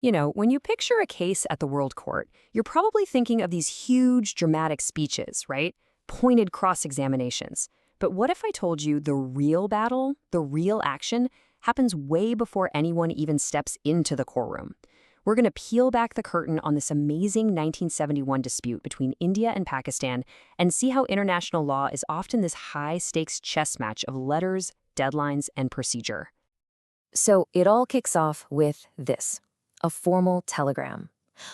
When you picture a case at the World Court, you're probably thinking of these huge, dramatic speeches, right? Pointed cross-examinations. But what if I told you the real battle, the real action, happens way before anyone even steps into the courtroom? We're going to peel back the curtain on this amazing 1971 dispute between India and Pakistan and see how international law is often this high-stakes chess match of letters, deadlines, and procedure. So it all kicks off with this: a formal telegram.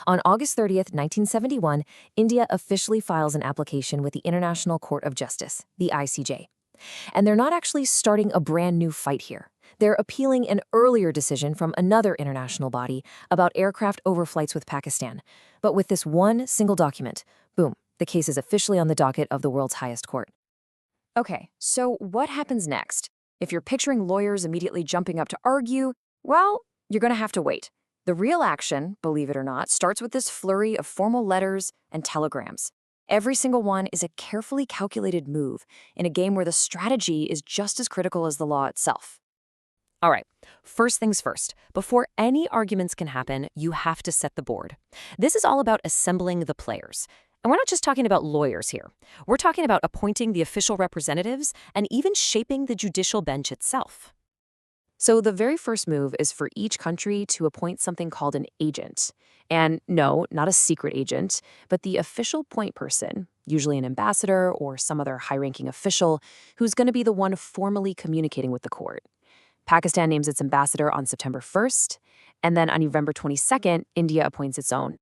On August 30th, 1971, India officially files an application with the International Court of Justice, the ICJ. And they're not actually starting a brand new fight here. They're appealing an earlier decision from another international body about aircraft overflights with Pakistan. But with this one single document, boom, the case is officially on the docket of the world's highest court. Okay, so what happens next? If you're picturing lawyers immediately jumping up to argue, well, you're going to have to wait. The real action, believe it or not, starts with this flurry of formal letters and telegrams. Every single one is a carefully calculated move in a game where the strategy is just as critical as the law itself. All right, first things first. Before any arguments can happen, you have to set the board. This is all about assembling the players. And we're not just talking about lawyers here. We're talking about appointing the official representatives and even shaping the judicial bench itself. So the very first move is for each country to appoint something called an agent. And no, not a secret agent, but the official point person, usually an ambassador or some other high-ranking official, who's going to be the one formally communicating with the court. Pakistan names its ambassador on September 1st, and then on November 22nd, India appoints its own.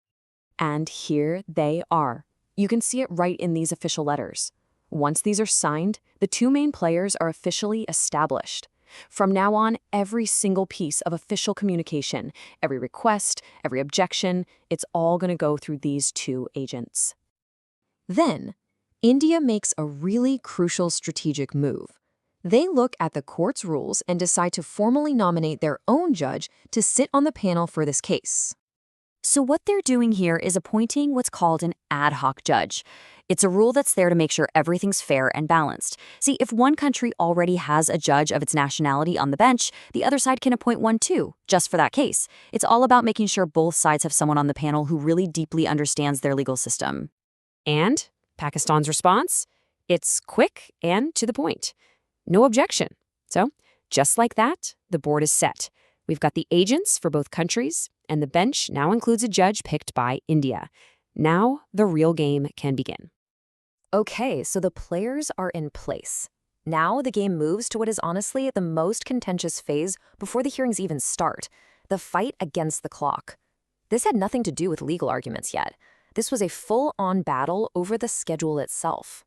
And here they are. You can see it right in these official letters. Once these are signed, the two main players are officially established. From now on, every single piece of official communication, every request, every objection, it's all going to go through these two agents. Then, India makes a really crucial strategic move. They look at the court's rules and decide to formally nominate their own judge to sit on the panel for this case. So what they're doing here is appointing what's called an ad hoc judge. It's a rule that's there to make sure everything's fair and balanced. See, if one country already has a judge of its nationality on the bench, the other side can appoint one too, just for that case. It's all about making sure both sides have someone on the panel who really deeply understands their legal system. And Pakistan's response? It's quick and to the point. No objection. So, just like that, the board is set. We've got the agents for both countries, and the bench now includes a judge picked by India. Now, the real game can begin. Okay, so the players are in place. Now the game moves to what is honestly the most contentious phase before the hearings even start: the fight against the clock. This had nothing to do with legal arguments yet. This was a full-on battle over the schedule itself.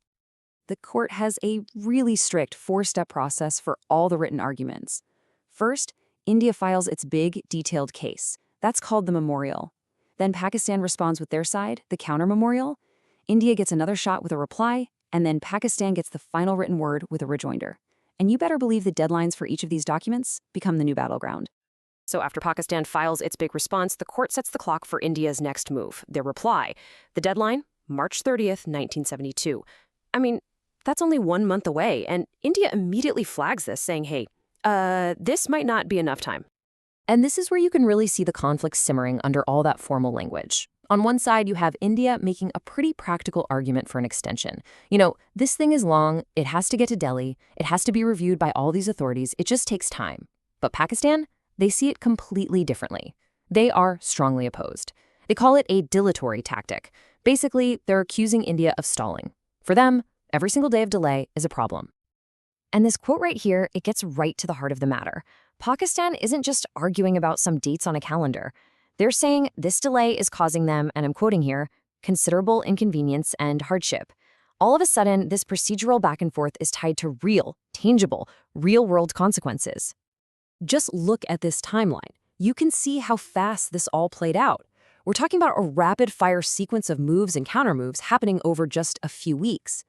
The court has a really strict four-step process for all the written arguments. First, India files its big, detailed case. That's called the memorial. Then Pakistan responds with their side, the counter-memorial. India gets another shot with a reply, and then Pakistan gets the final written word with a rejoinder. And you better believe the deadlines for each of these documents become the new battleground. So after Pakistan files its big response, the court sets the clock for India's next move, their reply. The deadline? March 30th, 1972. I mean, that's only 1 month away, and India immediately flags this, saying, hey, this might not be enough time. And this is where you can really see the conflict simmering under all that formal language. On one side, you have India making a pretty practical argument for an extension. This thing is long, it has to get to Delhi, it has to be reviewed by all these authorities, it just takes time. But Pakistan, they see it completely differently. They are strongly opposed. They call it a dilatory tactic. Basically, they're accusing India of stalling. For them, every single day of delay is a problem. And this quote right here, it gets right to the heart of the matter. Pakistan isn't just arguing about some dates on a calendar. They're saying this delay is causing them, and I'm quoting here, considerable inconvenience and hardship. All of a sudden, this procedural back and forth is tied to real, tangible, real-world consequences. Just look at this timeline. You can see how fast this all played out. We're talking about a rapid-fire sequence of moves and countermoves happening over just a few weeks.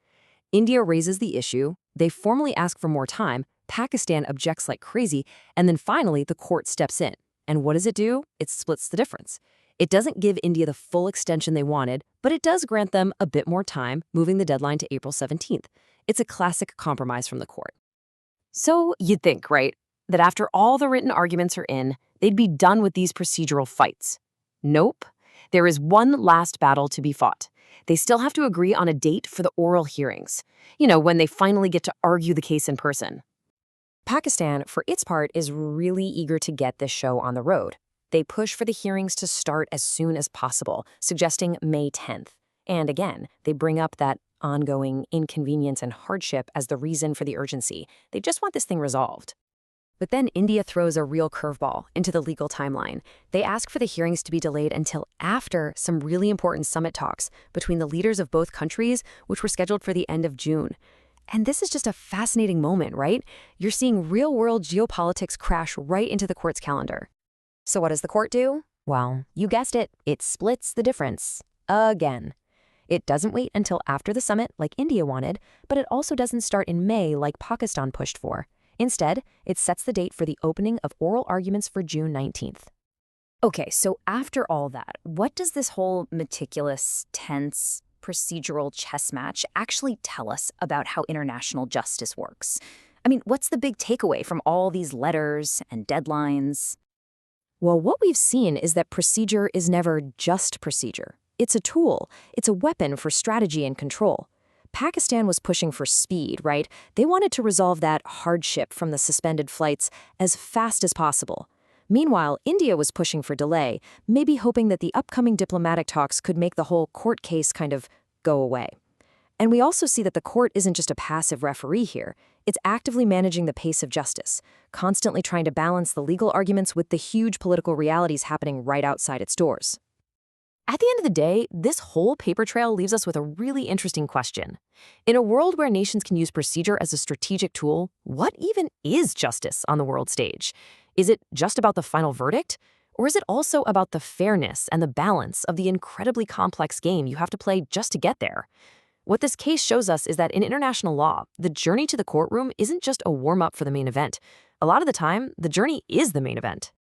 India raises the issue, they formally ask for more time, Pakistan objects like crazy, and then finally the court steps in. And what does it do? It splits the difference. It doesn't give India the full extension they wanted, but it does grant them a bit more time, moving the deadline to April 17th. It's a classic compromise from the court. So you'd think, right? that after all the written arguments are in, they'd be done with these procedural fights. Nope. There is one last battle to be fought. They still have to agree on a date for the oral hearings. When they finally get to argue the case in person. Pakistan, for its part, is really eager to get this show on the road. They push for the hearings to start as soon as possible, suggesting May 10th. And again, they bring up that ongoing inconvenience and hardship as the reason for the urgency. They just want this thing resolved. But then India throws a real curveball into the legal timeline. They ask for the hearings to be delayed until after some really important summit talks between the leaders of both countries, which were scheduled for the end of June. And this is just a fascinating moment, right? You're seeing real-world geopolitics crash right into the court's calendar. So what does the court do? Well, you guessed it. It splits the difference. Again. It doesn't wait until after the summit like India wanted, but it also doesn't start in May like Pakistan pushed for. Instead, it sets the date for the opening of oral arguments for June 19th. Okay, so after all that, what does this whole meticulous, tense, procedural chess match actually tell us about how international justice works? I mean, what's the big takeaway from all these letters and deadlines? Well, what we've seen is that procedure is never just procedure. It's a tool. It's a weapon for strategy and control. Pakistan was pushing for speed, right? They wanted to resolve that hardship from the suspended flights as fast as possible. Meanwhile, India was pushing for delay, maybe hoping that the upcoming diplomatic talks could make the whole court case kind of go away. And we also see that the court isn't just a passive referee here. It's actively managing the pace of justice, constantly trying to balance the legal arguments with the huge political realities happening right outside its doors. At the end of the day, this whole paper trail leaves us with a really interesting question. In a world where nations can use procedure as a strategic tool, what even is justice on the world stage? Is it just about the final verdict? Or is it also about the fairness and the balance of the incredibly complex game you have to play just to get there? What this case shows us is that in international law, the journey to the courtroom isn't just a warm-up for the main event. A lot of the time, the journey is the main event.